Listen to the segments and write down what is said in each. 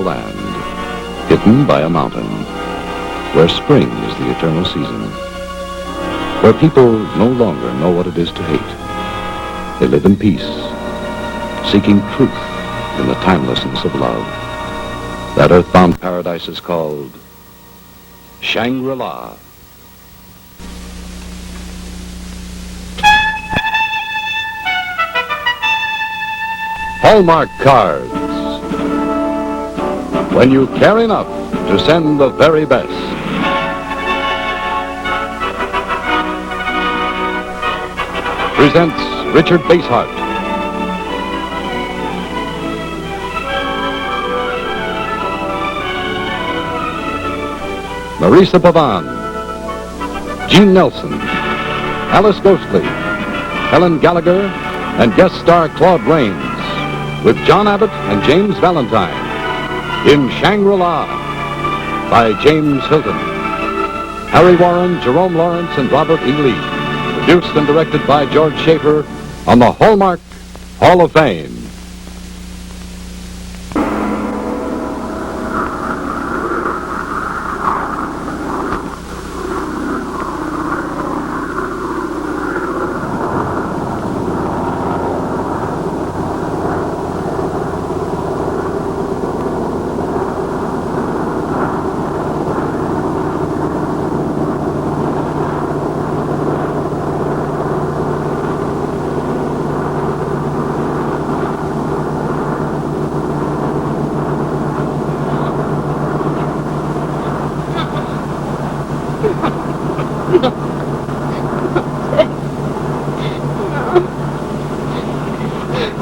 land, hidden by a mountain, where spring is the eternal season, where people no longer know what it is to hate. They live in peace, seeking truth in the timelessness of love. That earthbound paradise is called Shangri. Hallmark cards. When you care enough to send the very best. Presents Richard Basehart. Marisa Pavan, Gene Nelson, Alice Ghostly, Helen Gallagher, and guest star Claude Rains, with John Abbott and James Valentine in Shangri-La by James Hilton. Harry Warren, Jerome Lawrence, and Robert E. Lee. Produced and directed by George Schaefer on the Hallmark Hall of Fame.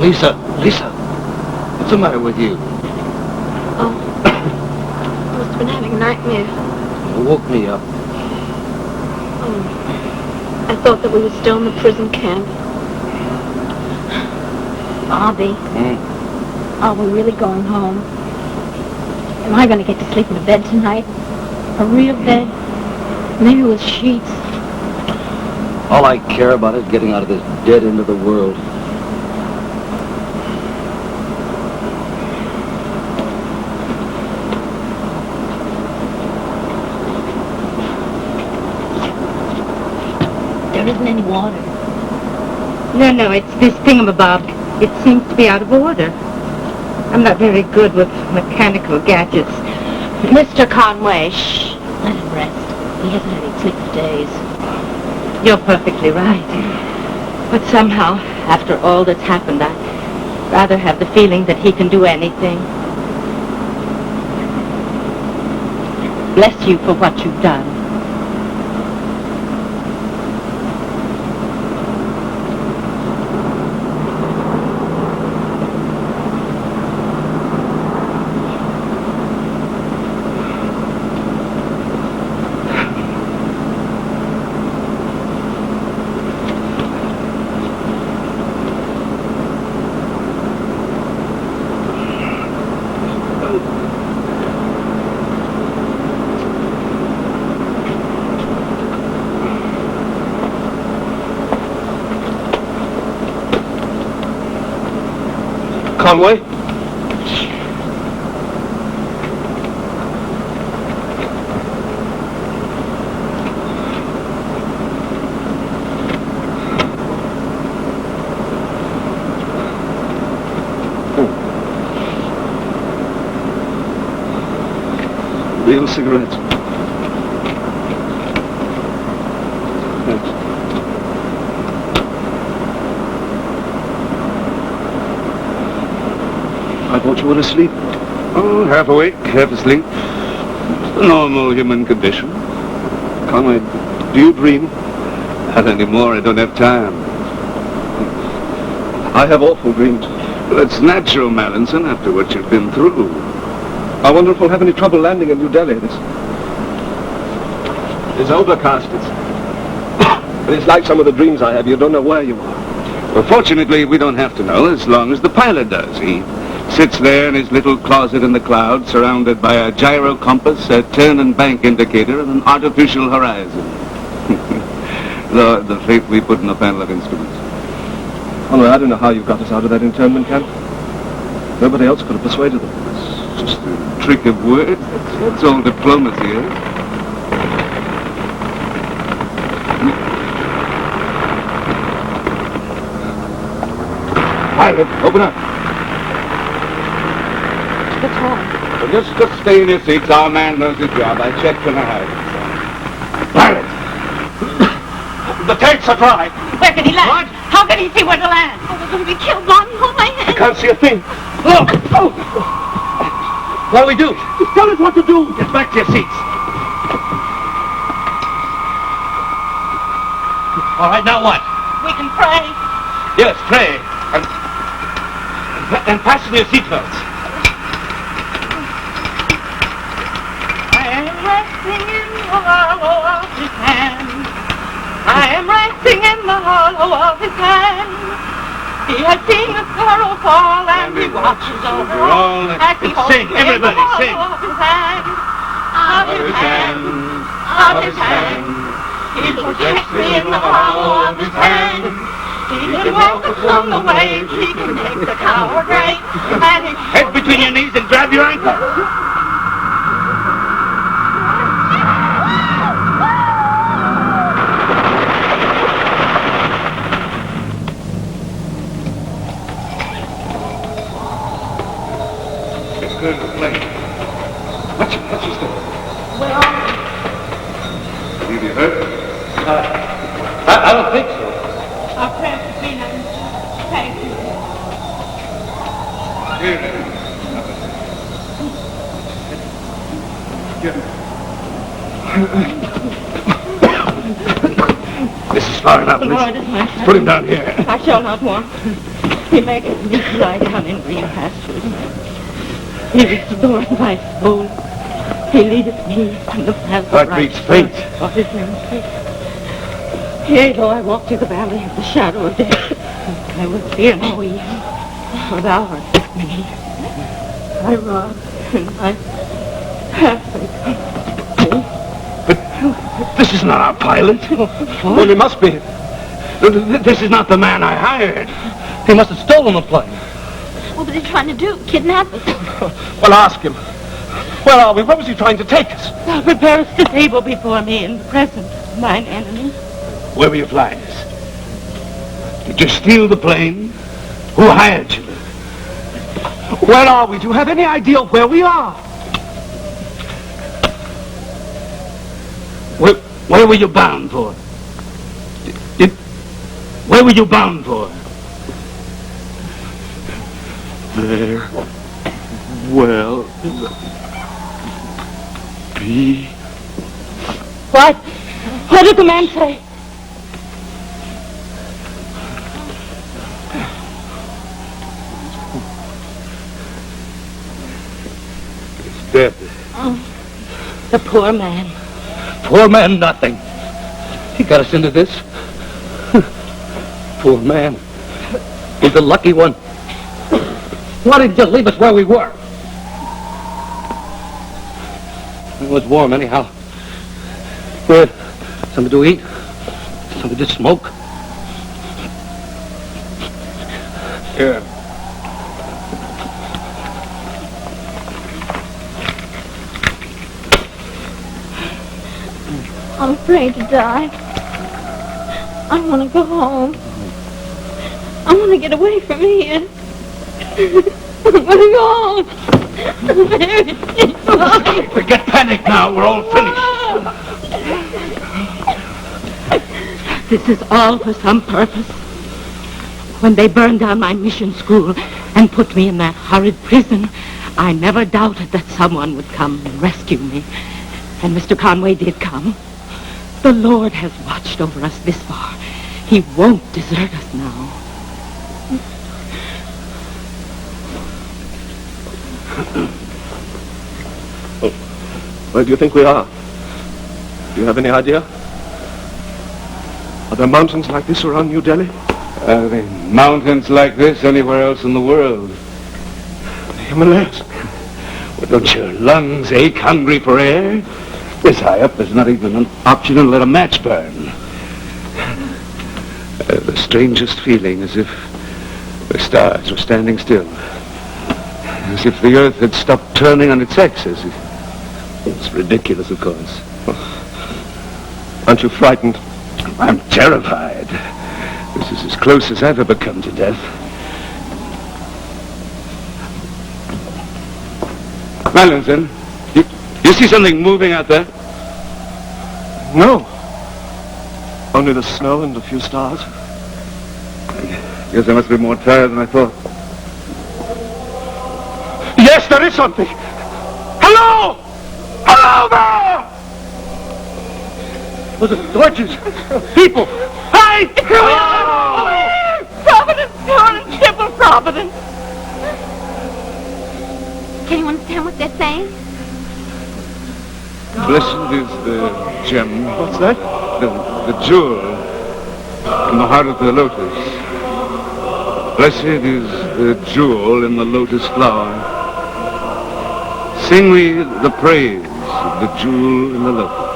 Lisa, what's the matter with you? Oh, I must have been having a nightmare. You woke me up. Oh, I thought that we were still in the prison camp. Bobby, are we really going home? Am I going to get to sleep in a bed tonight? A real bed? Maybe with sheets. All I care about is getting out of this dead end of the world. There isn't any water. No, it's this thingamabob. It seems to be out of order. I'm not very good with mechanical gadgets. Mr. Conway, shh. Let him rest. He hasn't had any sleep for days. You're perfectly right. But somehow, after all that's happened, I'd rather have the feeling that he can do anything. Bless you for what you've done. Conway? Real cigarettes. I thought you were asleep. Oh, half awake, half asleep. It's the normal human condition. Conway, do you dream? Not anymore, I don't have time. I have awful dreams. Well, that's natural, Mallinson, after what you've been through. I wonder if we'll have any trouble landing in New Delhi. It's overcast. But it's like some of the dreams I have. You don't know where you are. Well, fortunately, we don't have to know as long as the pilot does. He sits there in his little closet in the clouds, surrounded by a gyro compass, a turn and bank indicator, and an artificial horizon. The faith we put in a panel of instruments. Conway, I don't know how you got us out of that internment camp. Nobody else could have persuaded them. Just a trick of words. That's all diplomacy, eh? Pilot, open up. What's wrong? Well, just stay in your seats. Our man knows his job. I checked and I hired him. Pilot! The tanks are dry. Where can he land? What? How can he see where to land? Oh, we're going to be killed, Mom. Hold my hand. I can't see a thing. Oh! Oh! What do we do? Just tell us what to do. Get back to your seats. All right, now what? We can pray. Yes, pray. And fasten your seatbelts. I am resting in the hollow of his hand. I am resting in the hollow of his hand. He has seen the sparrow fall and he watches over all as he holds Sing, everybody, in the sing. hollow of his hand. Of his hand. Of his hand. He protects me in the hollow of his hand. He can walk upon the waves. He can make the tower great. And he Head between your knees and grab your ankle. Good plane. What's your story? Well, Have you hurt? I don't think so. Our prayers have been answered. Thank you. This is far enough. The Lord is my shepherd. Put him down here. I shall not want. He maketh me to lie down in green pastures. He restores my soul. He leadeth me in the path of Heart beats righteousness faint. for his name's sake. Yea, though I walk through the valley of the shadow of death, I will fear no evil, for thou art with me. Thy rod and thy staff they But this is not our pilot. Well, it must be. This is not the man I hired. He must have stolen the plane. what was he trying to do? Kidnap us? Well, ask him. Where are we? Where was he trying to take us? Thou preparest a table before me in the presence of mine enemies. Where were you flying us? Did you steal the plane? Who hired you? Where are we? Do you have any idea where we are? Where were you bound for? Where were you bound for? There will be... What? What did the man say? It's dead. The poor man. Poor man, nothing. He got us into this. Poor man. He's the lucky one. Why didn't you leave us where we were? It was warm anyhow. We had something to eat, something to smoke. Here. I'm afraid to die. I want to go home. I want to get away from here. I want to go home. Forget panic now. We're all finished. This is all for some purpose. When they burned down my mission school and put me in that horrid prison, I never doubted that someone would come and rescue me. And Mr. Conway did come. The Lord has watched over us this far. He won't desert us now. Where do you think we are? Do you have any idea? Are there mountains like this around New Delhi? Are there mountains like this anywhere else in the world? The Himalayas. Well, don't your lungs ache hungry for air? This high up, there's not even an option to let a match burn. The strangest feeling, as if the stars were standing still. As if the Earth had stopped turning on its axis. It's ridiculous, of course. Aren't you frightened? I'm terrified. This is as close as I've ever come to death. Valentin, you see something moving out there? No. Only the snow and a few stars. Yes, I must be more tired than I thought. Yes, there is something. Hello! Hello there! Torches! People! Hi! Providence, Providence, triple Providence. Can you understand what they're saying? Blessed is the gem. What's that? The jewel in the heart of the lotus. Blessed is the jewel in the lotus flower. Sing we the praise of the jewel in the lotus.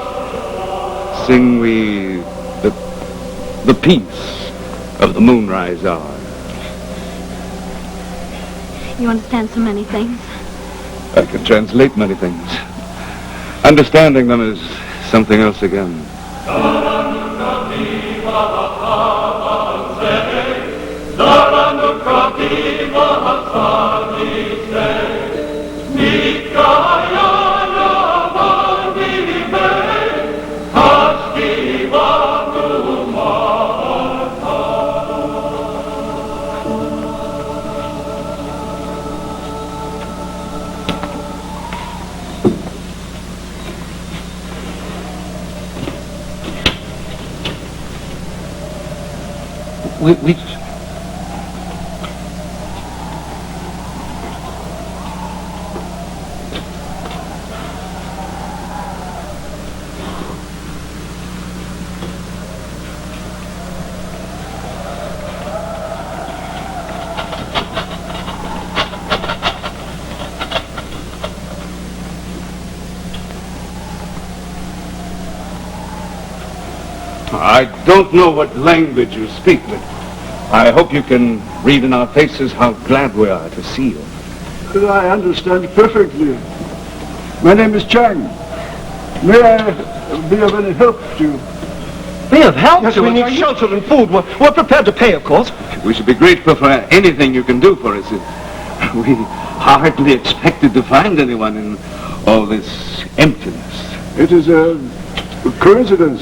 Sing we the peace of the moonrise hour. You understand so many things. I can translate many things. Understanding them is something else again. We I don't know what language you speak, but I hope you can read in our faces how glad we are to see you. I understand perfectly. My name is Chang. May I be of any help to you? Be of help? Yes, we we need need shelter and food. We're prepared to pay, of course. We should be grateful for anything you can do for us. We hardly expected to find anyone in all this emptiness. It is a coincidence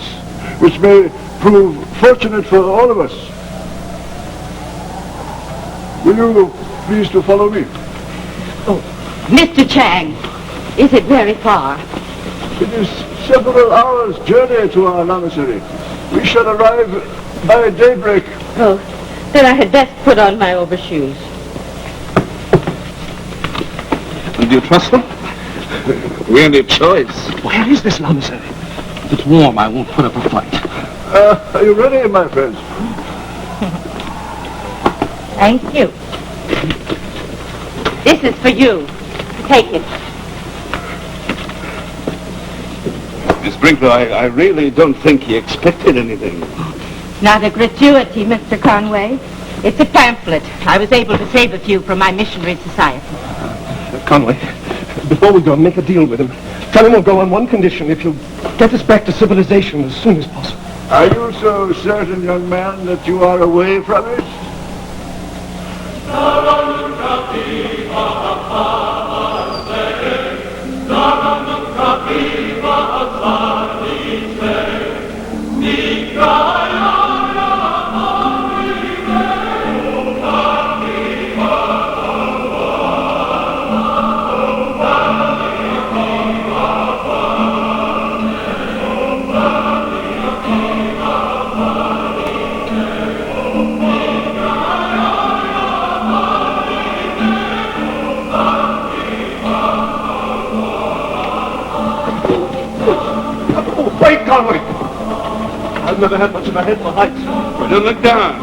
which may prove fortunate for all of us. Will you please to follow me? Mr. Chang, is it very far? It is several hours' journey to our lamasery. We shall arrive by daybreak. Oh, then I had best put on my overshoes. Do you trust them? We only have choice. Where is this lamasery? If it's warm, I won't put up a fight. Are you ready, my friends? Thank you. This is for you. Take it. Miss Brinklow, I really don't think he expected anything. Not a gratuity, Mr. Conway. It's a pamphlet. I was able to save a few from my missionary society. Conway, before we go, make a deal with him. Tell him we'll go on one condition, if you'll get us back to civilization as soon as possible. Are you so certain, young man, that you are away from it? Wait, Conway! I've never had much of a head for heights. Well, don't look down.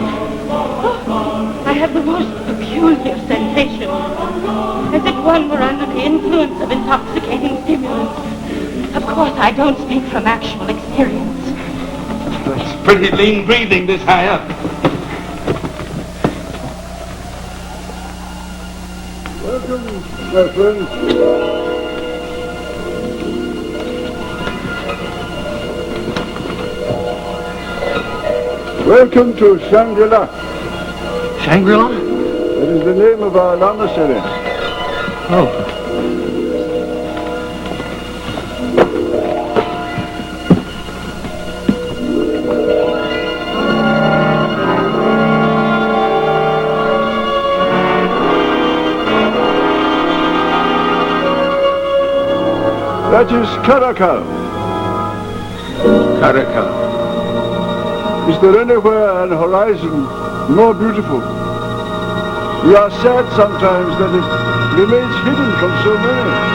I have the most peculiar sensation, as if one were under the influence of intoxicating stimulants. Of course, I don't speak from actual experience. That's pretty lean breathing this high up. Welcome my friends. Welcome to Shangri-La. Shangri-La? That is the name of our lamasery. Oh. That is Caracal. Caracal. Is there anywhere an horizon more beautiful? We are sad sometimes that it remains hidden from so many.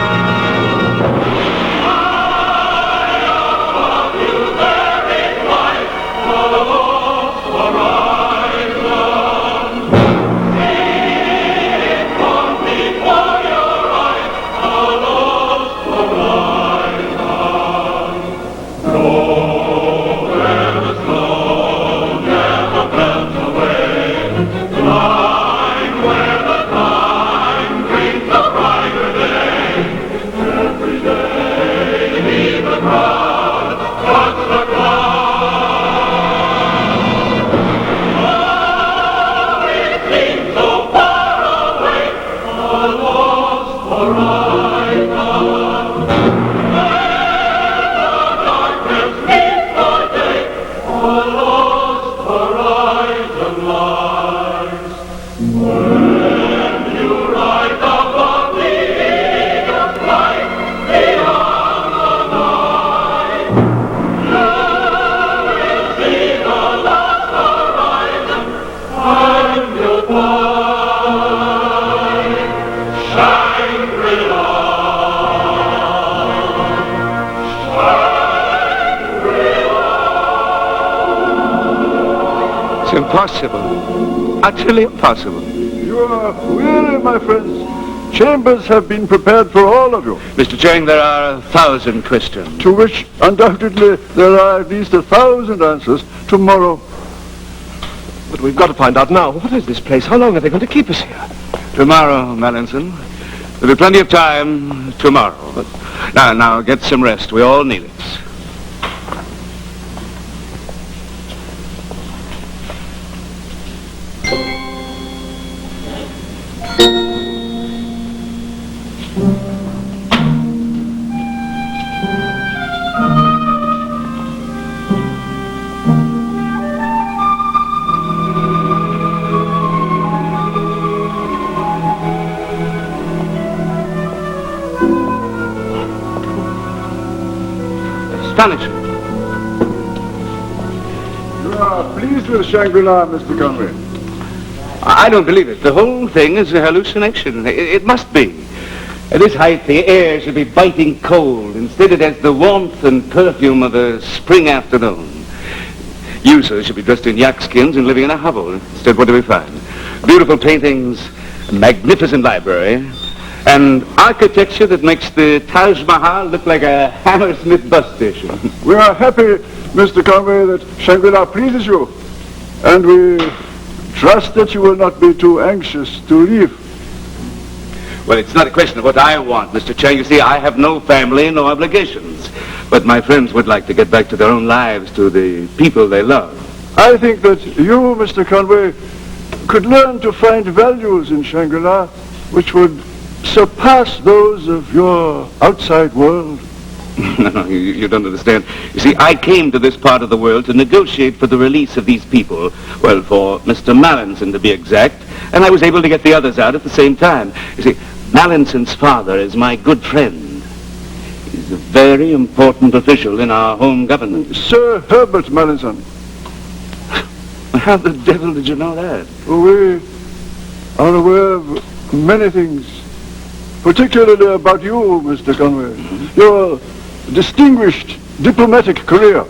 It's impossible. Utterly impossible. You are weary, my friends. Chambers have been prepared for all of you, Mr. Chang, there are 1,000 questions. to which undoubtedly there are at least 1,000 answers tomorrow. But we've got to find out now. What is this place? How long are they going to keep us here? Tomorrow, Mallinson. There'll be plenty of time tomorrow. But now, get some rest. We all need it. Astonishing. You are pleased with Shangri-La, Mr. Conway? I don't believe it. The whole thing is a hallucination. It must be. At this height, the air should be biting cold. Instead, it has the warmth and perfume of a spring afternoon. You, sir, should be dressed in yak skins and living in a hovel. Instead, what do we find? Beautiful paintings, a magnificent library, and architecture that makes the Taj Mahal look like a Hammersmith bus station. We are happy, Mr. Conway, that Shangri-La pleases you, and we trust that you will not be too anxious to leave. Well, it's not a question of what I want, Mr. Chang. You see, I have no family, no obligations. But my friends would like to get back to their own lives, to the people they love. I think that you, Mr. Conway, could learn to find values in Shangri-La which would surpass those of your outside world. No, you don't understand. You see, I came to this part of the world to negotiate for the release of these people. Well, for Mr. Mallinson, to be exact. And I was able to get the others out at the same time. You see, Mallinson's father is my good friend. He's a very important official in our home government. Sir Herbert Mallinson. How the devil did you know that? We are aware of many things, particularly about you, Mr. Conway. Your distinguished diplomatic career.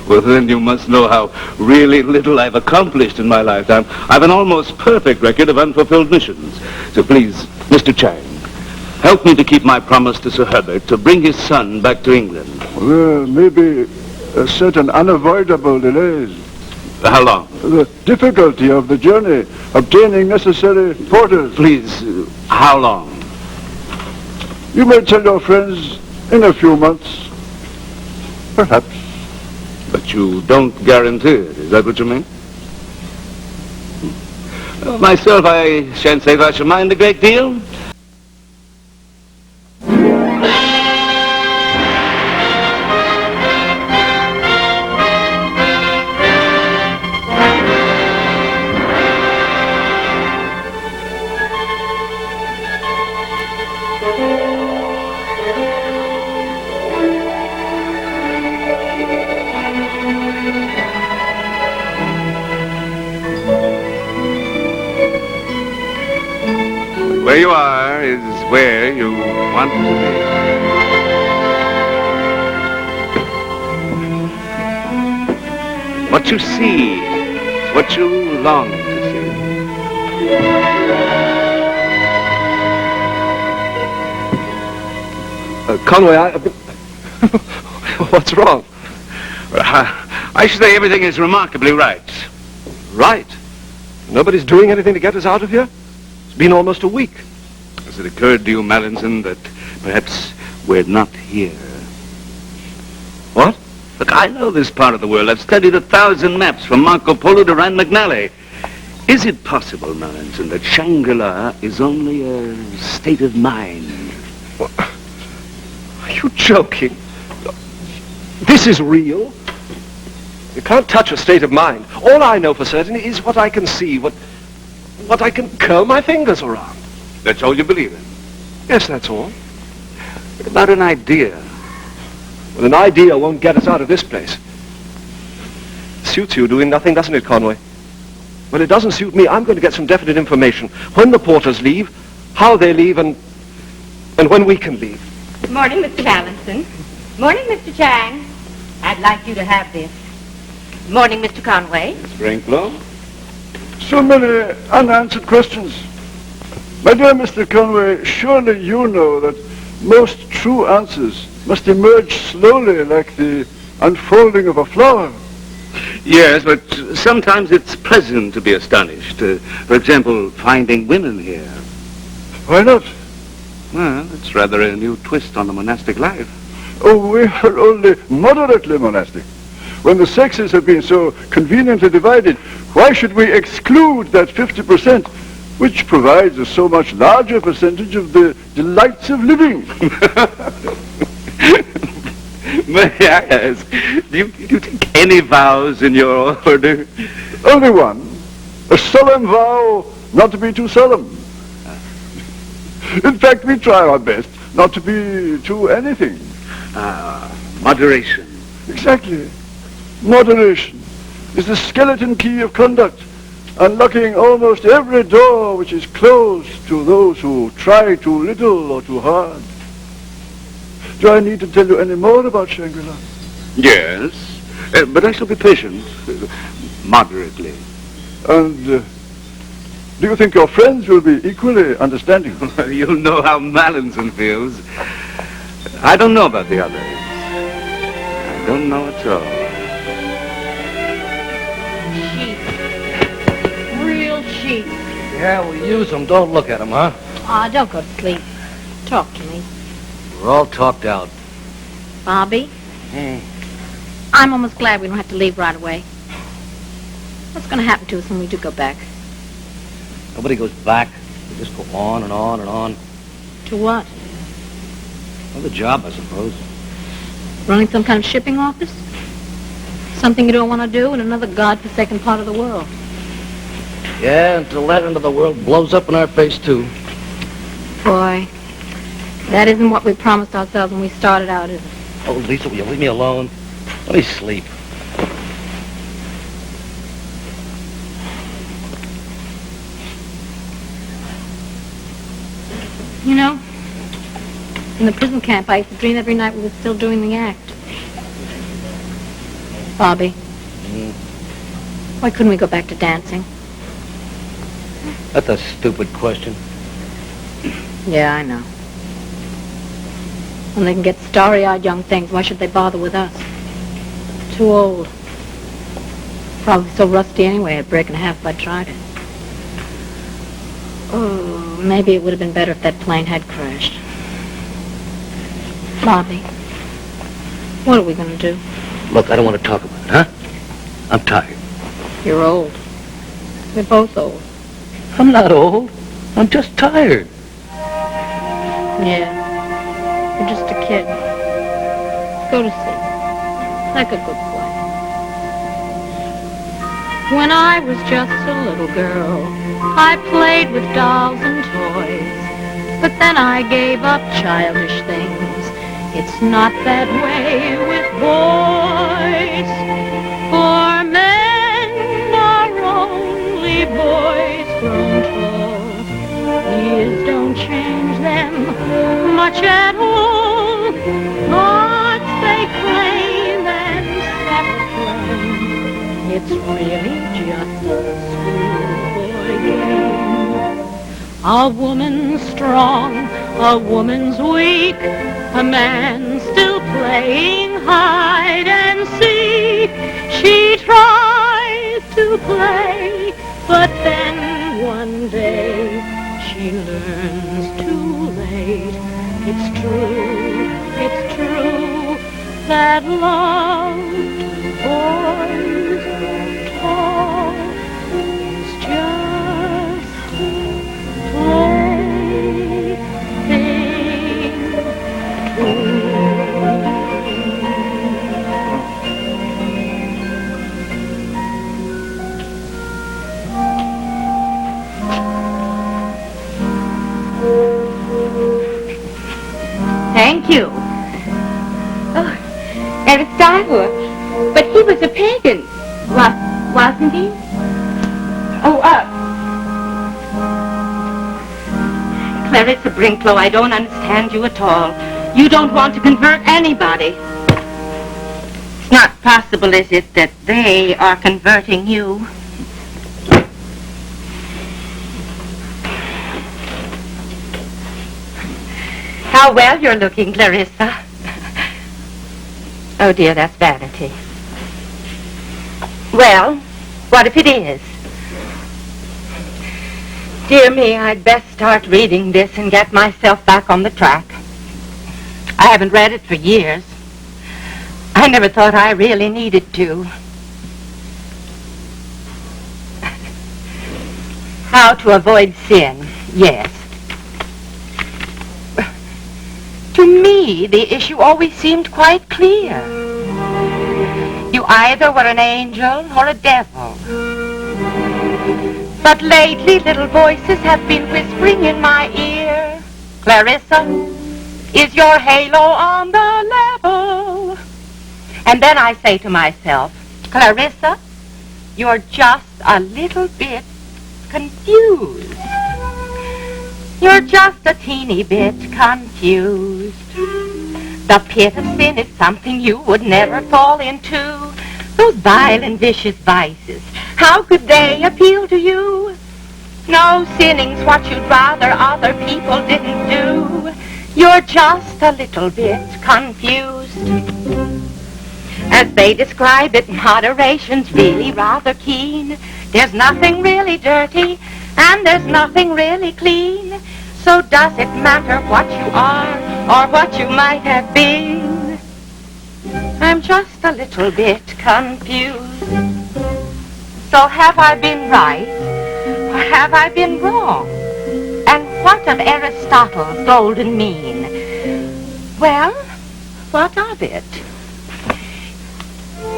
Well, then you must know how really little I've accomplished in my lifetime. I've an almost perfect record of unfulfilled missions. So please, Mr. Chang, help me to keep my promise to Sir Herbert to bring his son back to England. There may be certain unavoidable delays. How long? The difficulty of the journey, obtaining necessary porters. Please, how long? You may tell your friends in a few months, perhaps. But you don't guarantee it. Is that what you mean? Myself, I shan't say that I shall mind a great deal. Where you are is where you want to be. What you see is what you long to see. Conway, what's wrong? I should say everything is remarkably right. Right. Nobody's doing anything to get us out of here? It's been almost a week. Has it occurred to you, Mallinson, that perhaps we're not here? What? Look, I know this part of the world. I've studied 1,000 maps from Marco Polo to Rand McNally. Is it possible, Mallinson, that Shangri-La is only a state of mind? What? Are you joking? This is real. You can't touch a state of mind. All I know for certain is what I can see, what I can curl my fingers around. That's all you believe in? Yes, that's all. What about an idea? Well, an idea won't get us out of this place. Suits you doing nothing, doesn't it, Conway? Well, it doesn't suit me. I'm going to get some definite information. When the porters leave, how they leave, and when we can leave. Morning, Mr. Mallinson. Morning, Mr. Chang. I'd like you to have this. Morning, Mr. Conway. Sprinkler? So many unanswered questions. My dear Mr. Conway, surely you know that most true answers must emerge slowly like the unfolding of a flower. Yes, but sometimes it's pleasant to be astonished. For example, finding women here. Why not? Well, it's rather a new twist on the monastic life. Oh, we are only moderately monastic. When the sexes have been so conveniently divided, why should we exclude that 50%, which provides a so much larger percentage of the delights of living? May I ask, do you take any vows in your order? Only one. A solemn vow not to be too solemn. In fact, we try our best not to be too anything. Moderation. Exactly. Moderation is the skeleton key of conduct, unlocking almost every door which is closed to those who try too little or too hard. Do I need to tell you any more about Shangri-La? Yes, but I shall be patient, moderately. And do you think your friends will be equally understanding? You'll know how Mallinson feels. I don't know about the others. I don't know at all. Sheep. Real sheep. Yeah, we use them. Don't look at them, huh? Aw, don't go to sleep. Talk to me. We're all talked out. Bobby? I'm almost glad we don't have to leave right away. What's going to happen to us when we do go back? Nobody goes back. We just go on and on and on. To what? Another job, I suppose. Running some kind of shipping office? Something you don't want to do in another godforsaken part of the world. Yeah, until that end of the world blows up in our face, too. Boy, that isn't what we promised ourselves when we started out, is it? Oh, Lisa, will you leave me alone? Let me sleep. You know, in the prison camp, I used to dream every night we were still doing the act. Bobby, why couldn't we go back to dancing? That's a stupid question. Yeah, I know. When they can get starry-eyed young things, why should they bother with us? Too old. Probably so rusty anyway, I'd break in half if I tried it. Oh, maybe it would have been better if that plane had crashed. Bobby, what are we going to do? Look, I don't want to talk about it, huh? I'm tired. You're old. We're both old. I'm not old. I'm just tired. Yeah. You're just a kid. Go to sleep. Like a good boy. When I was just a little girl, I played with dolls and toys. But then I gave up childish things. It's not that way with boys. For men are only boys grown tall. Years don't change them much at all. But they play them separately. It's really just a schoolboy game. A woman's strong, a woman's weak. A man still playing hide and seek. She tries to play, but then one day she learns too late. It's true that loved boys grown tall is just plaything. Thank you. Oh, Aristotle. But he was a pagan. Wasn't he? Oh, Clarissa Brinklow, I don't understand you at all. You don't want to convert anybody. It's not possible, is it, that they are converting you? How well you're looking, Clarissa. Oh, dear, that's vanity. Well, what if it is? Dear me, I'd best start reading this and get myself back on the track. I haven't read it for years. I never thought I really needed to. How to avoid sin, yes. To me, the issue always seemed quite clear. You either were an angel or a devil. But lately, little voices have been whispering in my ear, Clarissa, is your halo on the level? And then I say to myself, Clarissa, you're just a little bit confused. You're just a teeny bit confused. The pit of sin is something you would never fall into. Those vile and vicious vices, how could they appeal to you? No, sinning's what you'd rather other people didn't do. You're just a little bit confused. As they describe it, moderation's really rather keen. There's nothing really dirty, and there's nothing really clean. So does it matter what you are, or what you might have been? I'm just a little bit confused. So have I been right, or have I been wrong? And what of Aristotle's golden mean? Well, what of it?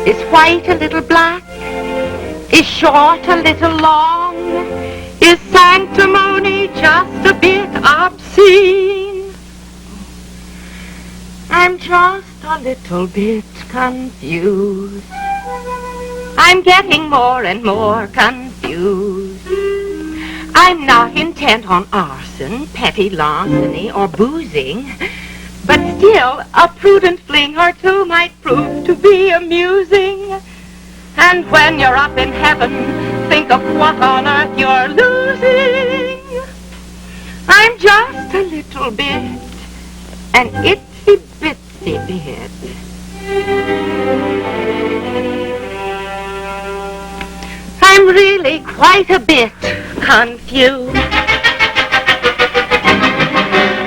Is white a little black? Is short a little long? Is sanctimony just a bit obscene? I'm just a little bit confused. I'm getting more and more confused. I'm not intent on arson, petty larceny, or boozing, but still a prudent fling or two might prove to be amusing. And when you're up in heaven, think of what on earth you're losing. I'm just a little bit, an itsy bitsy bit. I'm really quite a bit confused.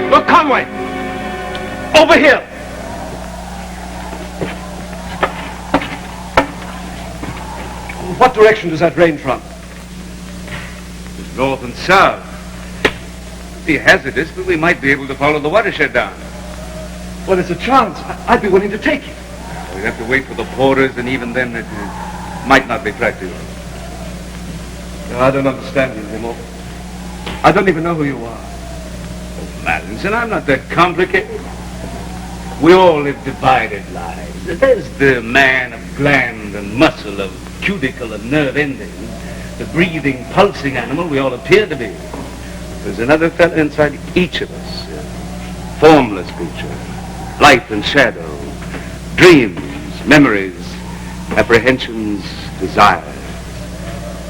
Look, Conway! Over here! What direction does that rain from? North and south. It'd be hazardous, but we might be able to follow the watershed down. Well, there's a chance. I'd be willing to take it. We'd have to wait for the porters, and even then it might not be practical. No, I don't understand you anymore. I don't even know who you are. Madison, I'm not that complicated. We all live divided lives. There's the man of gland and muscle, of cuticle and nerve endings, the breathing, pulsing animal we all appear to be. There's another fellow inside each of us, a formless creature, light and shadow, dreams, memories, apprehensions, desires.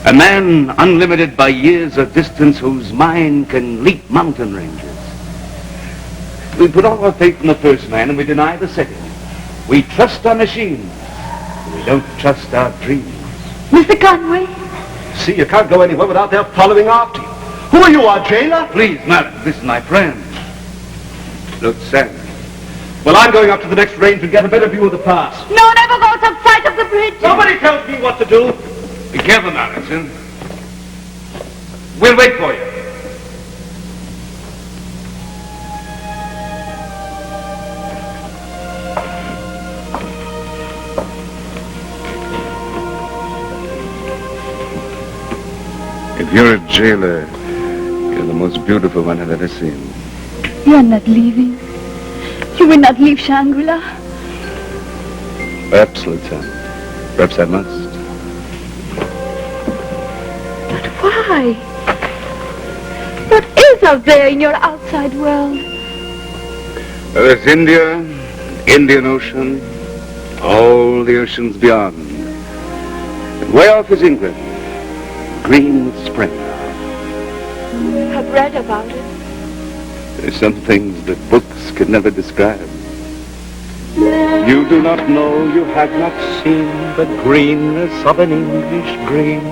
A man unlimited by years or distance whose mind can leap mountain ranges. We put all our faith in the first man and we deny the second. We trust our machines. We don't trust our dreams. Mr. Conway? See, you can't go anywhere without their following after you. Who are you, our jailer? Please, madam, this is my friend. Look, Sam. Well, I'm going up to the next range to get a better view of the pass. No, never go to sight of the bridge. Nobody tells me what to do. Be careful, Madison. We'll wait for you. If you're a jailer, you're the most beautiful one I've ever seen. You are not leaving. You will not leave Shangri-La. Perhaps, Lieutenant. Perhaps I must. But why? What is out there in your outside world? There's India, Indian Ocean, all the oceans beyond. And way off is England, green with spring. I've read about it. There's some things that books can never describe. You do not know, you have not seen the greenness of an English green.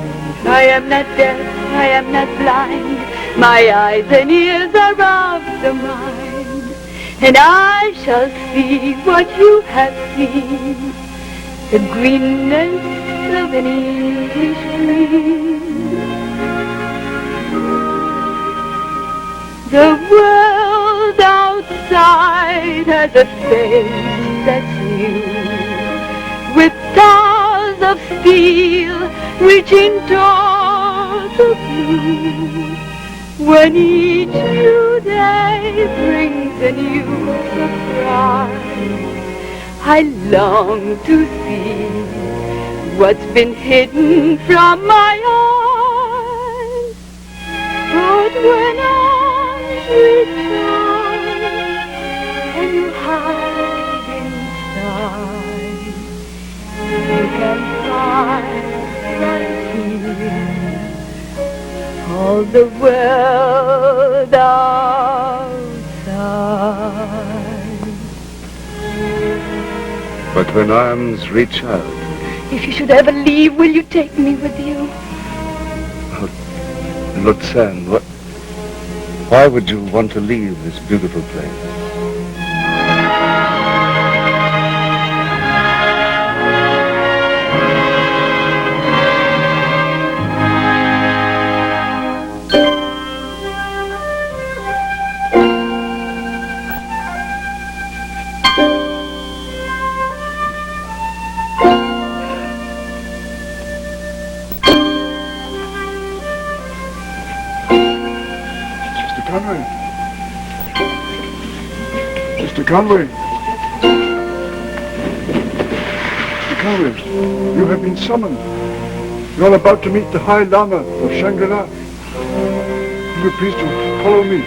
I am not deaf, I am not blind. My eyes and ears are of the mind. And I shall see what you have seen. The greenness of an English green. The world outside has a face that's new, with stars of steel reaching toward the blue. When each new day brings a new surprise, I long to see what's been hidden from my eyes. But when arms reach out and you hide inside, you can find right here all the world outside. But when arms reach out, If you should ever leave, will you take me with you? Lutsen, why would you want to leave this beautiful place? Mr. Conway. Mr. Conway, you have been summoned. You are about to meet the High Lama of Shangri-La. You will please to follow me.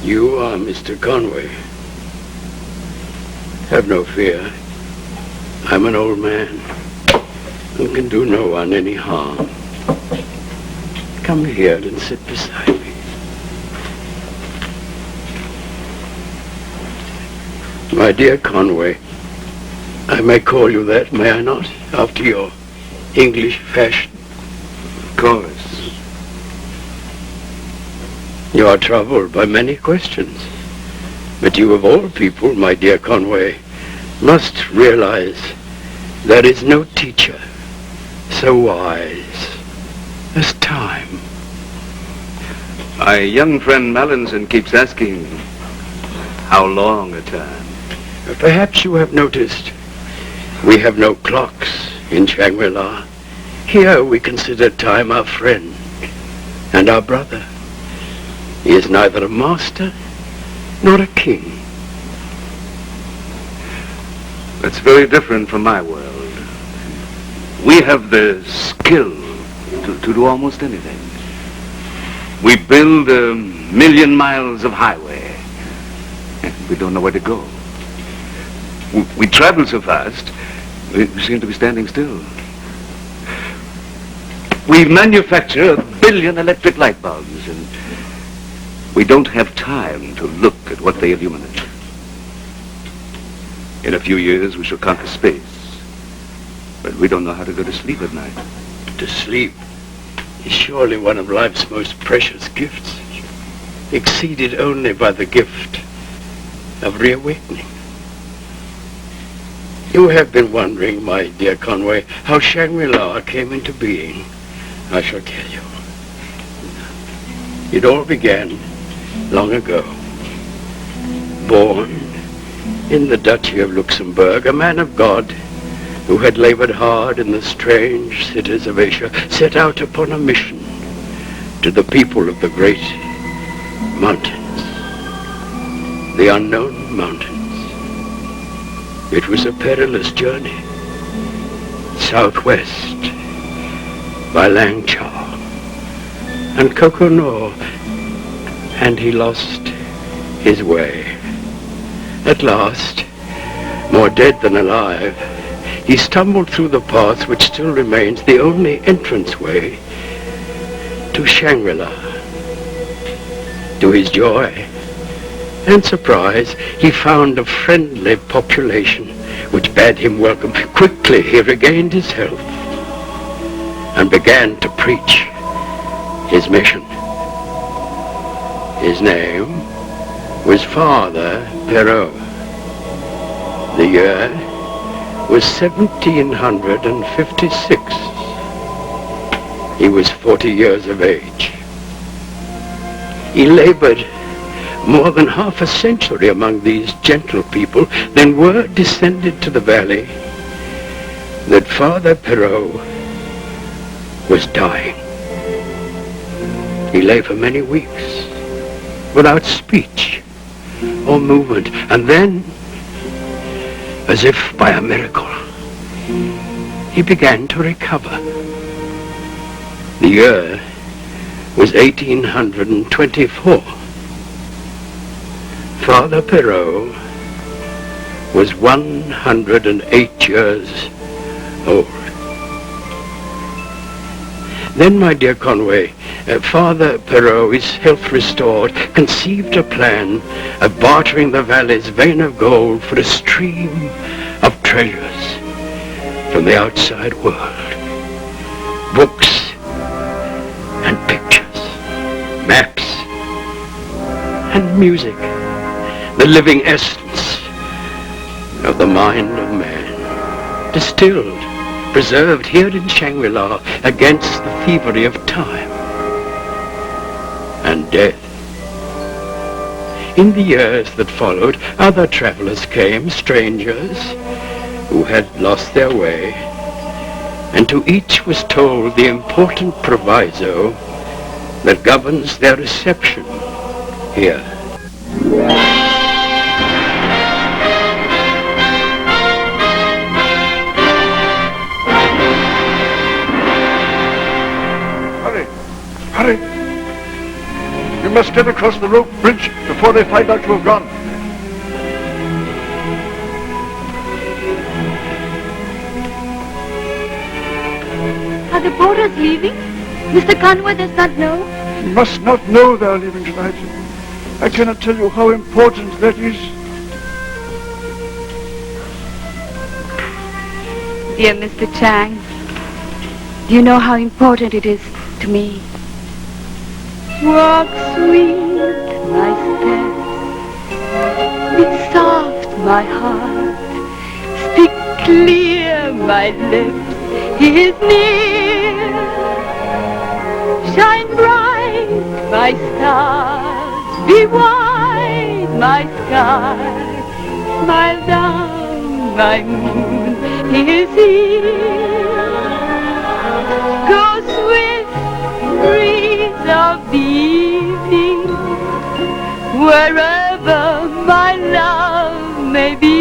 You are Mr. Conway. Have no fear. I'm an old man who can do no one any harm. Come here and sit beside me. My dear Conway, I may call you that, may I not? After your English fashion. Of course. You are troubled by many questions. But you of all people, my dear Conway, must realize there is no teacher so wise as time. My young friend Mallinson keeps asking, how long a time? Perhaps you have noticed we have no clocks in Shangri-La. Here we consider time our friend and our brother. He is neither a master nor a king. That's very different from my world. We have the skill to do almost anything. We build 1,000,000 miles of highway, and we don't know where to go. We travel so fast, we seem to be standing still. We manufacture 1 billion electric light bulbs, and we don't have time to look at what they illuminate. In a few years, we shall conquer space, but we don't know how to go to sleep at night. To sleep is surely one of life's most precious gifts, exceeded only by the gift of reawakening. You have been wondering, my dear Conway, how Shangri-La came into being. I shall tell you. It all began long ago. Born in the Duchy of Luxembourg, a man of God who had labored hard in the strange cities of Asia, set out upon a mission to the people of the great mountains, the unknown mountains. It was a perilous journey, southwest by Langchow and Coconut, and he lost his way. At last, more dead than alive, he stumbled through the path which still remains the only entranceway to Shangri-La. To his joy and surprise, he found a friendly population which bade him welcome. Quickly he regained his health and began to preach his mission. His name was Father Perrault. The year was 1756. He was 40 years of age. He labored more than half a century among these gentle people, then word descended to the valley that Father Perrault was dying. He lay for many weeks without speech or movement, and then, as if by a miracle, he began to recover. The year was 1824. Father Perrault was 108 years old. Then, my dear Conway, Father Perrault, his health restored, conceived a plan of bartering the valley's vein of gold for a stream of treasures from the outside world. Books and pictures, maps and music, the living essence of the mind of man, distilled, preserved here in Shangri-La against the thievery of time and death. In the years that followed, other travelers came, strangers who had lost their way, and to each was told the important proviso that governs their reception here. Hurry! You must get across the rope bridge before they find out you have gone. Are the porters leaving? Mr. Conway does not know? He must not know they are leaving tonight. I cannot tell you how important that is. Dear Mr. Chang, do you know how important it is to me? Walk sweet, my steps. Beat soft, my heart. Speak clear, my lips. He is near. Shine bright, my stars. Be wide, my sky. Smile down, my moon. He is here. Go swift, breeze of the evening, wherever my love may be.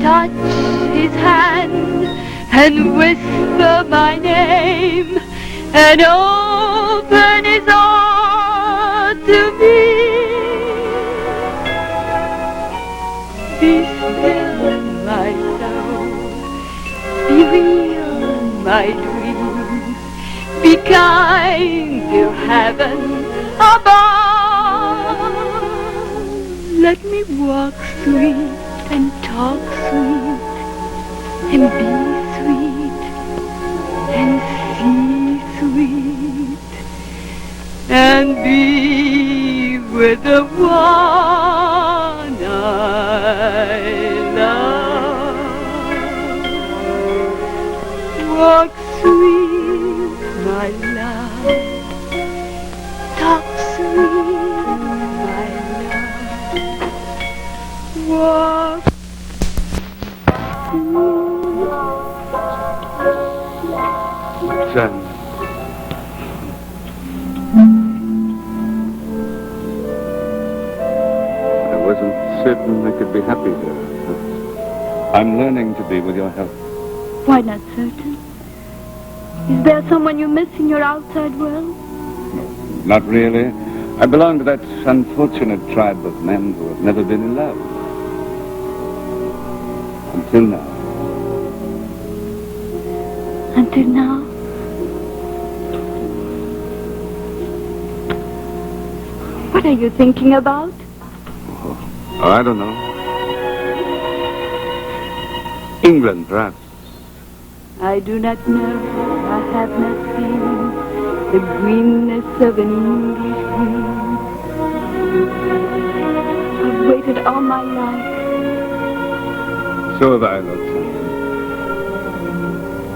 Touch his hand and whisper my name and open his heart to me. Be still, my soul. Be real, my dream. Be kind to heaven above. Let me walk sweet and talk sweet and be sweet and see sweet and be with the one I love. Walk sweet, my love. Talk sweet, my love. Walk Son. I wasn't certain I could be happy here. I'm learning to be with your help. Why not certain? Is there someone you miss in your outside world? Not really. I belong to that unfortunate tribe of men who have never been in love. Until now. Until now? What are you thinking about? Oh, I don't know. England, perhaps. I do not know. I have not seen the greenness of an English green. I've waited all my life. So have I, Lord Son.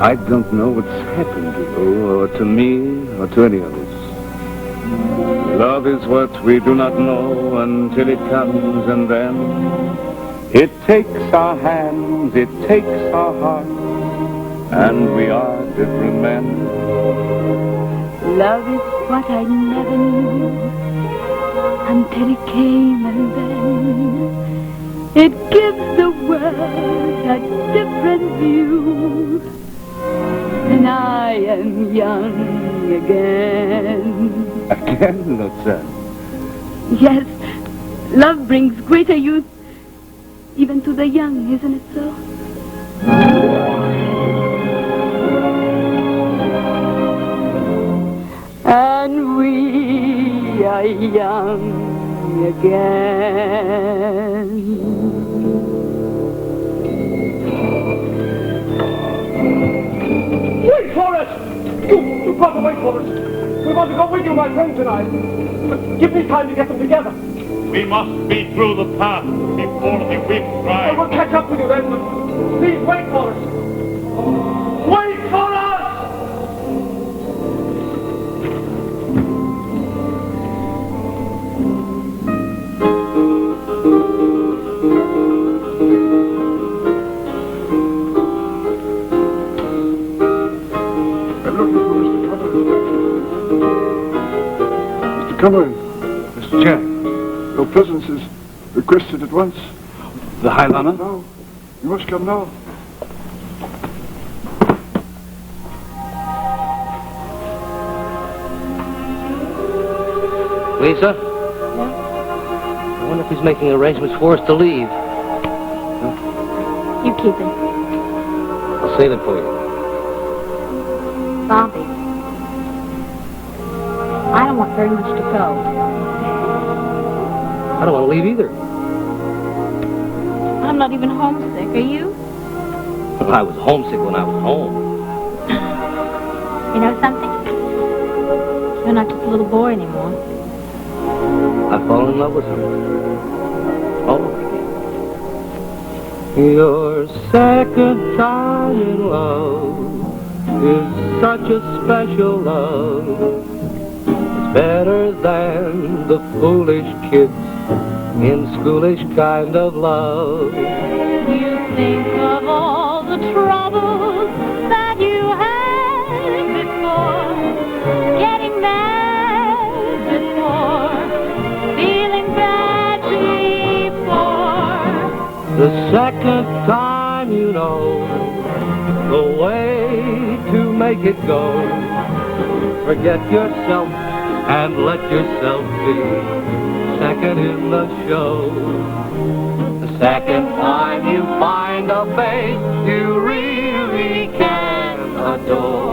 I don't know what's happened to you, or to me, or to any of us. Love is what we do not know until it comes, and then it takes our hands, it takes our hearts, and we are different men. Love is what I never knew until it came, and then it gives the world a different view. And I am young again. Again, Lord Son? Yes, love brings greater youth even to the young, isn't it so? And we are young again. Wait for us! You brother, wait for us! We want to go with you, my friend, tonight. But give me time to get them together. We must be through the path before the wind I dries. will catch up with you then, but please wait for us. Wait for us! Come in. Mr. Chang. Your presence is requested at once. The High Lama? Now. You must come now. Lisa? I wonder if he's making arrangements for us to leave. You keep it. I'll save it for you. Bobby. I don't want very much to go. I don't want to leave either. I'm not even homesick, are you? I was homesick when I was home. You know something? You're not just a little boy anymore. I've fallen in love with him. All over again. Your second time in love is such a special love. It's better than the foolish kids in schoolish kind of love. You think of all the troubles that you had before, getting mad before, feeling bad before. The second time you know the way to make it go. Forget yourself and let yourself be second in the show. The second time you find a face you really can adore.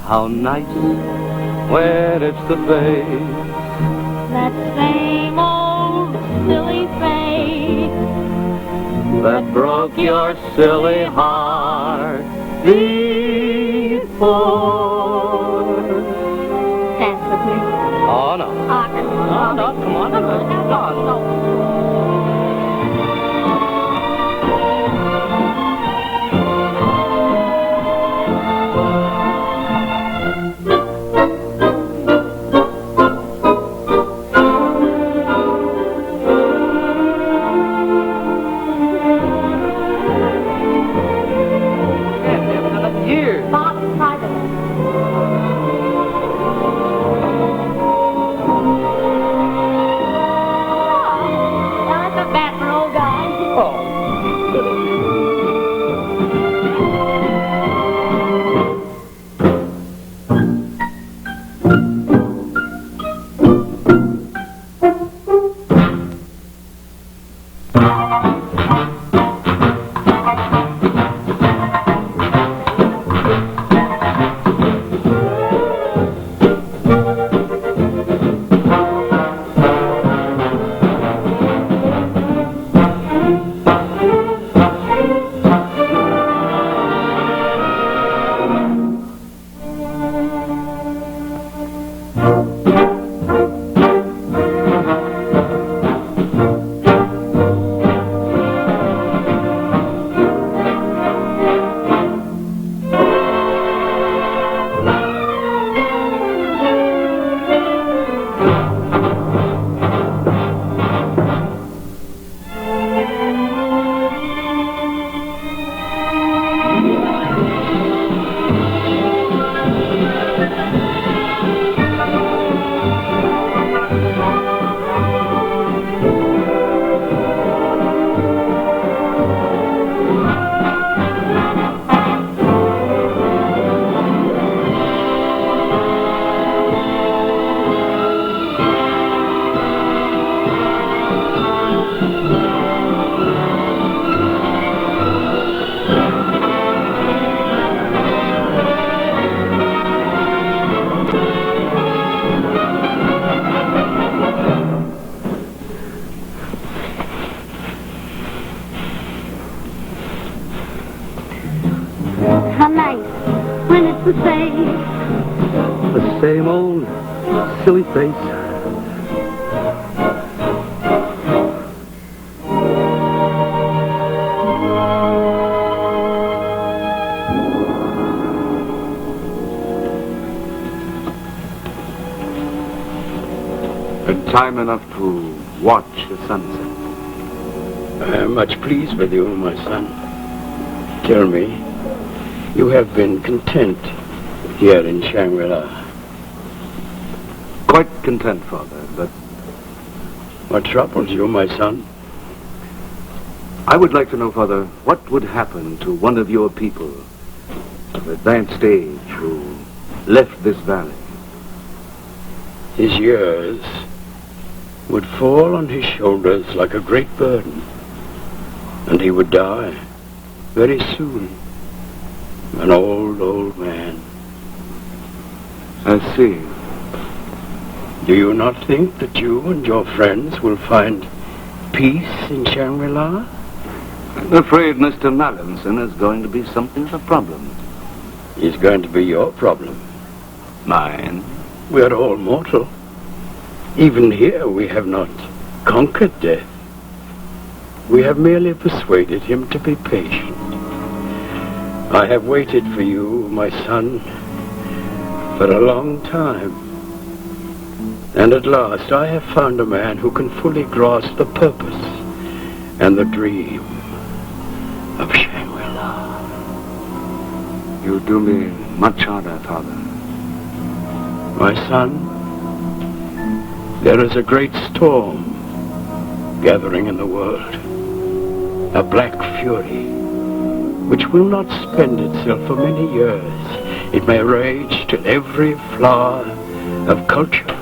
How nice when it's the face, That same old silly face that broke your silly heart before. dance with me. Oh, no. Ah, come on. No, come on. No. Bob, try this. That's not bad for an old guy. How nice when it's the same. The same old silly face. And time enough to watch the sunset. I am much pleased with you, my son. Tell me, you have been content here in Shangri-La. Quite content, Father, but What troubles you, my son? I would like to know, Father, what would happen to one of your people of advanced age who left this valley? his years would fall on his shoulders like a great burden, and he would die very soon, an old, old man. I see. Do you not think that you and your friends will find peace in Shangri-La? I'm afraid Mr. Mallinson is going to be something of a problem. He's going to be your problem. Mine? We're all mortal. Even here we have not conquered death. We have merely persuaded him to be patient. I have waited for you, my son, for a long time. And at last I have found a man who can fully grasp the purpose and the dream of Shangri-La. You do me much honor, Father. My son, there is a great storm gathering in the world, a black fury, which will not spend itself for many years. It may rage till every flower of culture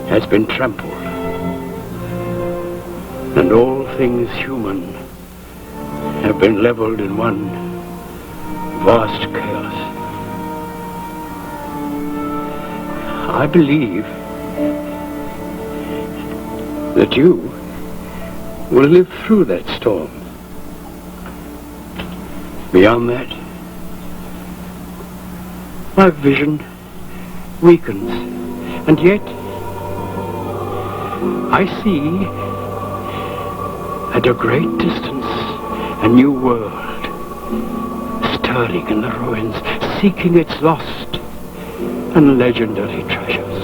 has been trampled, and all things human have been leveled in one vast chaos. I believe that you will live through that storm. Beyond that, my vision weakens, and yet I see at a great distance a new world stirring in the ruins, seeking its lost and legendary treasures.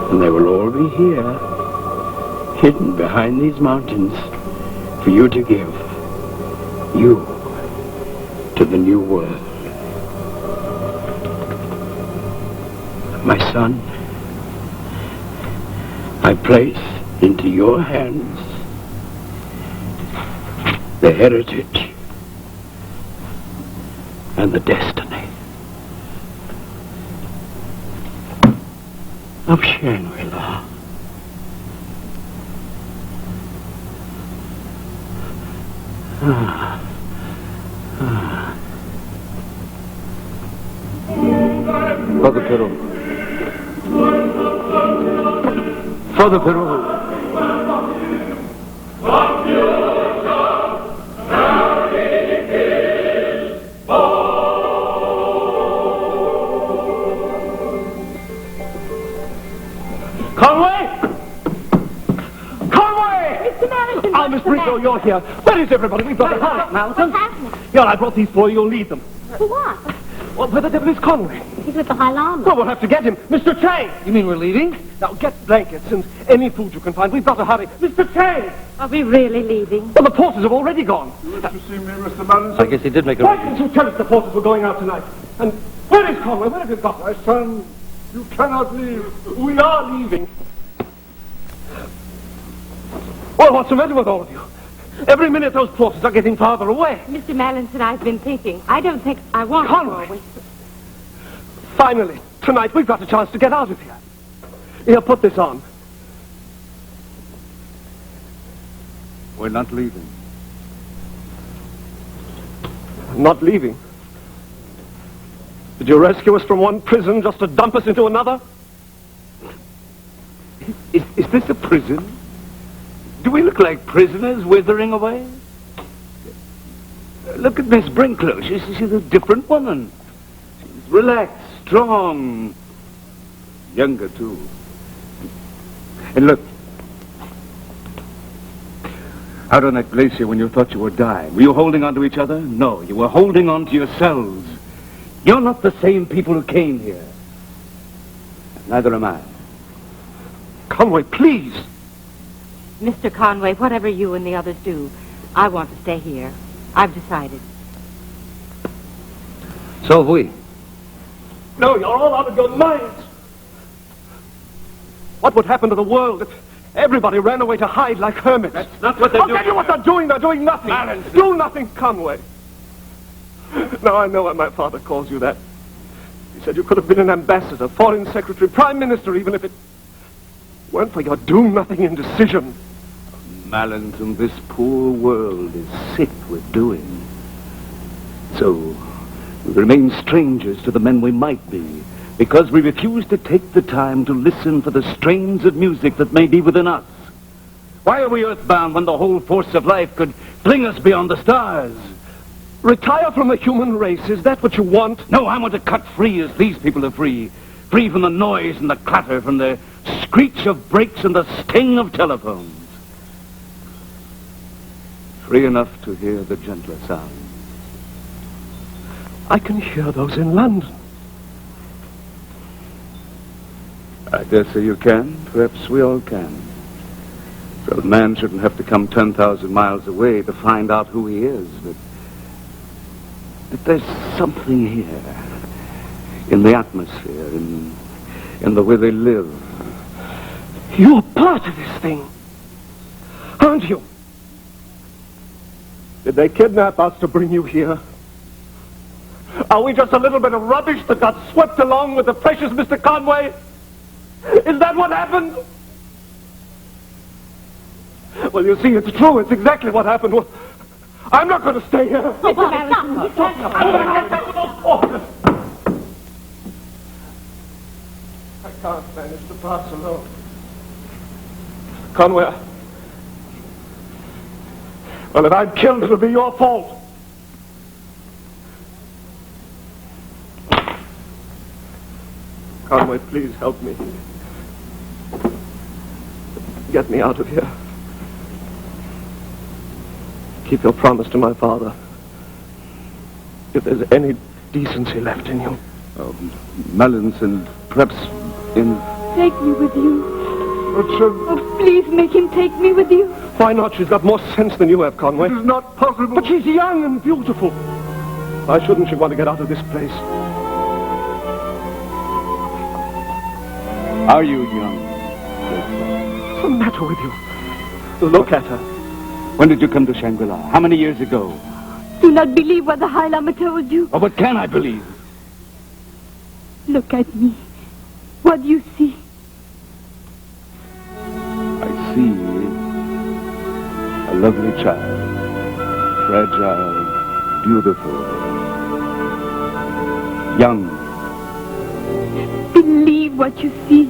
And they will all be here, hidden behind these mountains, for you to give. You to the new world. My son, I place into your hands the heritage and the destiny of Shangri-La. Father Perrault. Father Perrault. Miss Brito, you're here. Where is everybody? We've got to hurry. What's happening? Here, I brought these for you. You'll need them. For what? Well, where the devil is Conway? He's with the High Lama. Well, we'll have to get him. Mr. Chang! You mean we're leaving? Now, get blankets and any food you can find. We've got to hurry. Mr. Chang! Are we really leaving? Well, the porters have already gone. Did you see me, Mr. Mallinson? I guess he did make a... Why didn't you tell us the porters were going out tonight? And where is Conway? Where have you got him? My son, you cannot leave. We are leaving. Well, what's the matter with all of you? Every minute those porters are getting farther away. Mr. Mallinson, I've been thinking. I don't think I want Conway. to go away. Finally, tonight we've got a chance to get out of here. Here, put this on. We're not leaving. Not leaving? Did you rescue us from one prison just to dump us into another? Is this a prison? Do we look like prisoners withering away? Look at Miss Brinklow. She's a different woman. She's relaxed, strong, younger too. And look, out on that glacier when you thought you were dying, were you holding on to each other? No, you were holding on to yourselves. You're not the same people who came here. Neither am I. Conway, please. Mr. Conway, whatever you and the others do, I want to stay here. I've decided. So have we. No, you're all out of your minds. What would happen to the world if everybody ran away to hide like hermits? That's not what they're doing. I'll tell you what they're doing. They're doing nothing. Mallinson. Do nothing, Conway. Now I know why my father calls you that. He said you could have been an ambassador, foreign secretary, prime minister, even if it weren't for your do-nothing indecision. Mallinson, this poor world is sick with doing. So, we remain strangers to the men we might be, because we refuse to take the time to listen for the strains of music that may be within us. Why are we earthbound when the whole force of life could fling us beyond the stars? Retire from the human race, is that what you want? No, I want to cut free as these people are free. Free from the noise and the clatter, from the screech of brakes and the sting of telephones. Free enough to hear the gentler sound. I can hear those in London. I dare say you can. Perhaps we all can. So a man shouldn't have to come 10,000 miles away to find out who he is. But there's something here. In the atmosphere, in the way they live. You're part of this thing, aren't you? Did they kidnap us to bring you here? Are we just a little bit of rubbish that got swept along with the precious Mr. Conway? Is that what happened? Well, you see, it's true. It's exactly what happened. Well, I'm not going to stay here. Mr. Mallinson, you can't I can't manage to pass alone. Conway, well, if I'm killed, it'll be your fault. Conway, please help me. Get me out of here. Keep your promise to my father. If there's any decency left in you. Mallinson, perhaps in... Take me with you. But, Oh, please make him take me with you. Why not? She's got more sense than you have, Conway. it is not possible. But she's young and beautiful. Why shouldn't she want to get out of this place? Are you young? What's the matter with you? Look at her. When did you come to Shangri-La? How many years ago? Do not believe what the High Lama told you. Oh, what can I believe? Look at me. What do you see? I see a lovely child. Fragile, beautiful, young. Believe what you see.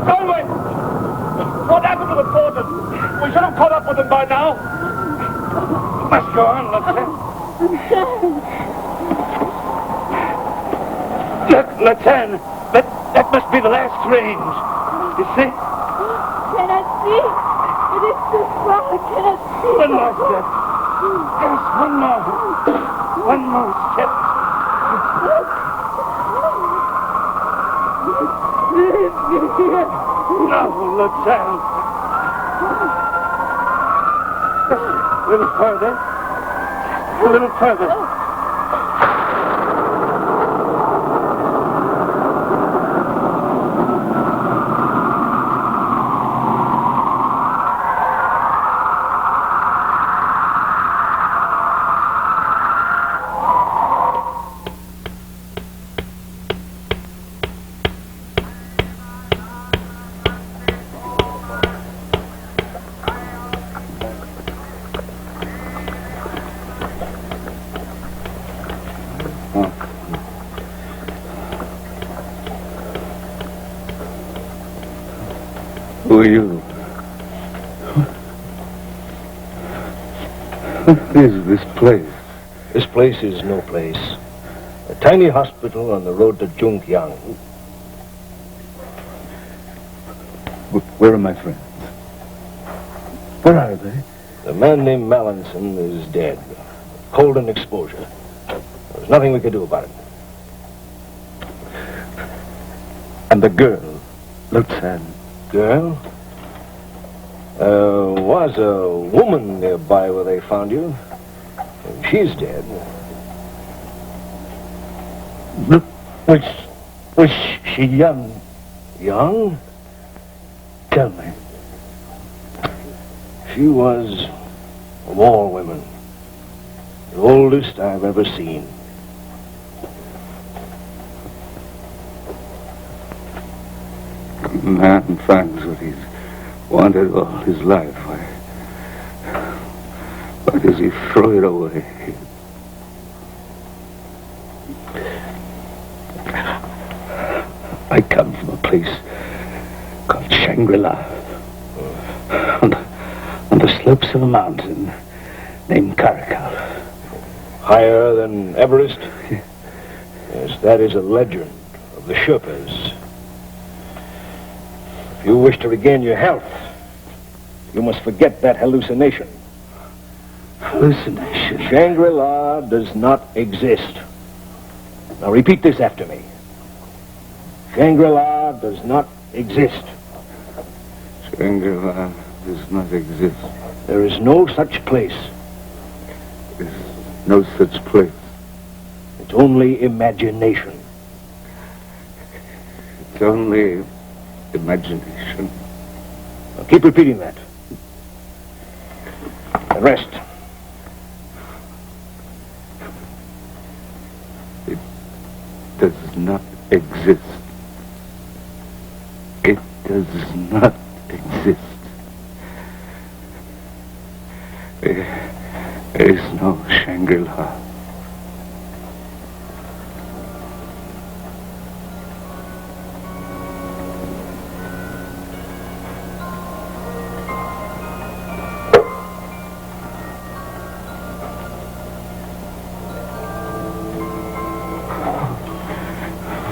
Conway! What happened to the porters? We should have caught up with them by now. Must go on, Lieutenant. That must be the last range. You see? Cannot see. It is too far. I cannot see. One more step. Yes, one more. One more step. No, Lieutenant. Just a little further. A little further. Who are you? What is this place? This place is no place. A tiny hospital on the road to Junkyang. Where are my friends? Where are they? The man named Mallinson is dead. Cold and exposure. There's nothing we could do about it. And the girl, Lutsan. Girl? Was a woman nearby where they found you. She's dead. Was she young? Young? Tell me. She was, of all women, the oldest I've ever seen. A man finds what he's wanted all his life. Why does he throw it away? I come from a place called Shangri on the slopes of a mountain named Karakal. Higher than Everest? Yes, that is a legend of the Sherpas. If you wish to regain your health, you must forget that hallucination. Hallucination? Shangri-La does not exist. Now repeat this after me. Shangri-La does not exist. Shangri-La does not exist. There is no such place. There's no such place. It's only imagination. It's only imagination. Now keep repeating that. And rest. It does not exist. It does not exist. There is no Shangri-La.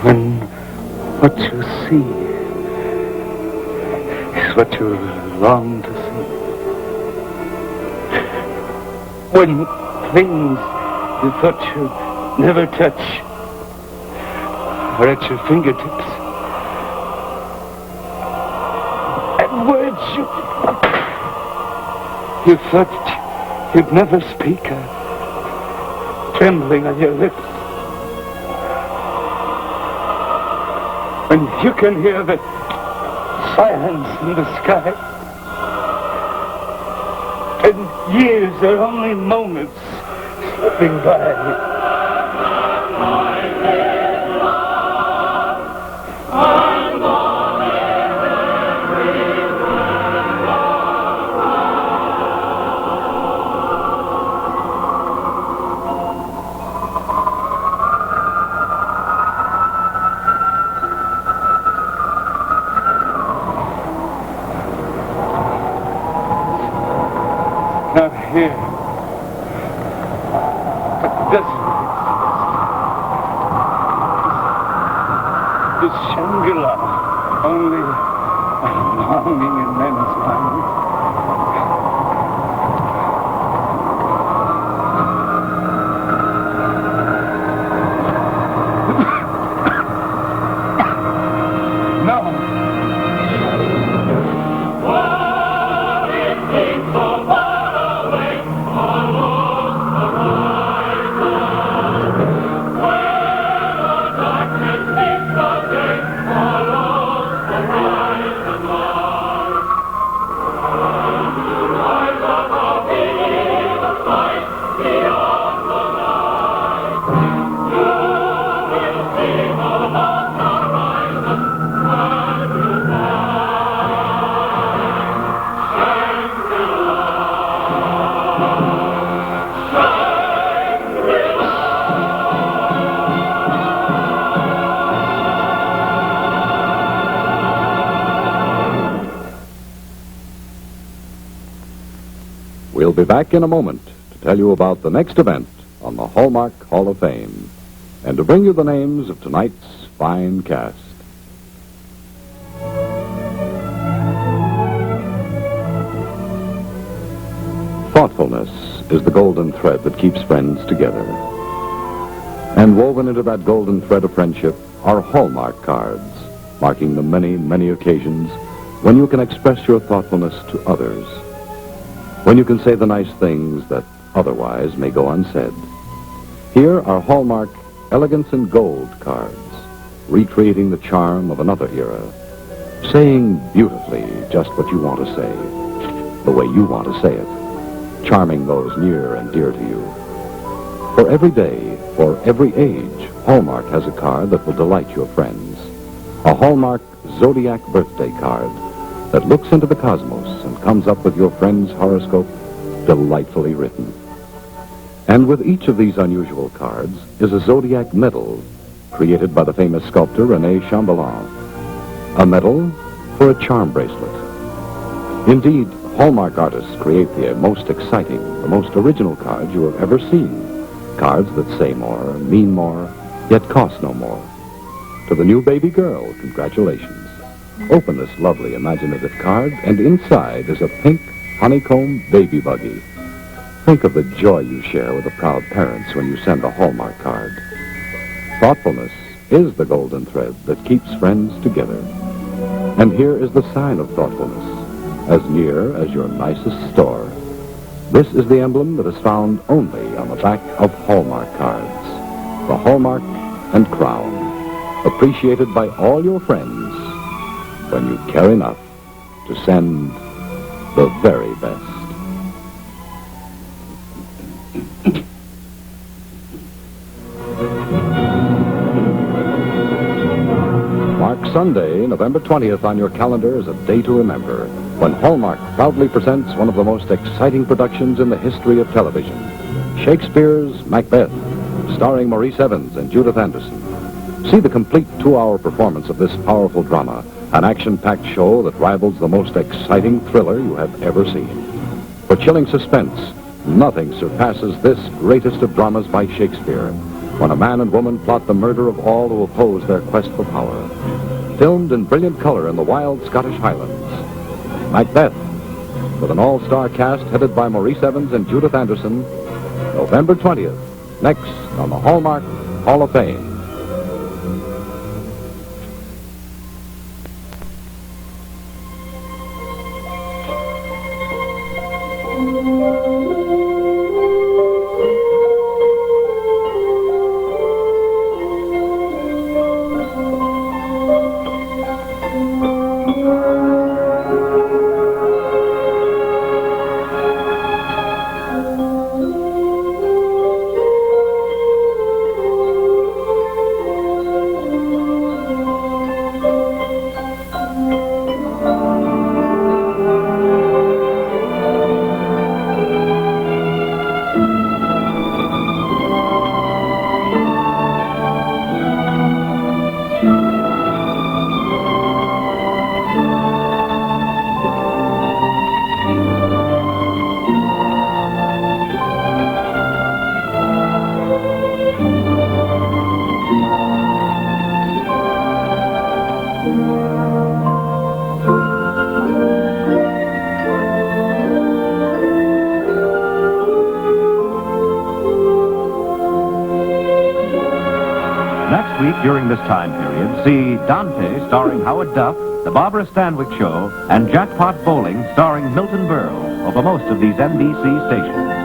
When what you see is what you long to see. When things you thought you'd never touch are at your fingertips. And words you thought you'd never speak are trembling on your lips. When you can hear the silence in the sky, and years are only moments slipping by. Not here. It doesn't exist. It's Shangri-La, only a longing in men's minds. We'll be back in a moment to tell you about the next event on the Hallmark Hall of Fame and to bring you the names of tonight's fine cast. Thoughtfulness is the golden thread that keeps friends together. And woven into that golden thread of friendship are Hallmark cards, marking the many, many occasions when you can express your thoughtfulness to others. When you can say the nice things that otherwise may go unsaid. Here are Hallmark Elegance in Gold cards, recreating the charm of another era, saying beautifully just what you want to say, the way you want to say it, charming those near and dear to you. For every day, for every age, Hallmark has a card that will delight your friends. A Hallmark Zodiac birthday card that looks into the cosmos and comes up with your friend's horoscope delightfully written. And with each of these unusual cards is a Zodiac medal created by the famous sculptor René Chambellan. A medal for a charm bracelet. Indeed, Hallmark artists create the most exciting, the most original cards you have ever seen. Cards that say more, mean more, yet cost no more. To the new baby girl, congratulations. Open this lovely imaginative card, and inside is a pink honeycomb baby buggy. Think of the joy you share with the proud parents when you send a Hallmark card. Thoughtfulness is the golden thread that keeps friends together. And here is the sign of thoughtfulness, as near as your nicest store. This is the emblem that is found only on the back of Hallmark cards. The Hallmark and Crown, appreciated by all your friends when you care enough to send the very best. Mark Sunday, November 20th on your calendar as a day to remember, when Hallmark proudly presents one of the most exciting productions in the history of television, Shakespeare's Macbeth, starring Maurice Evans and Judith Anderson. See the complete 2-hour performance of this powerful drama, an action-packed show that rivals the most exciting thriller you have ever seen. For chilling suspense, nothing surpasses this greatest of dramas by Shakespeare, when a man and woman plot the murder of all who oppose their quest for power. Filmed in brilliant color in the wild Scottish Highlands. Macbeth, with an all-star cast headed by Maurice Evans and Judith Anderson, November 20th, next on the Hallmark Hall of Fame. Next week, during this time period, see Dante starring Howard Duff, The Barbara Stanwyck Show, and Jackpot Bowling starring Milton Berle over most of these NBC stations.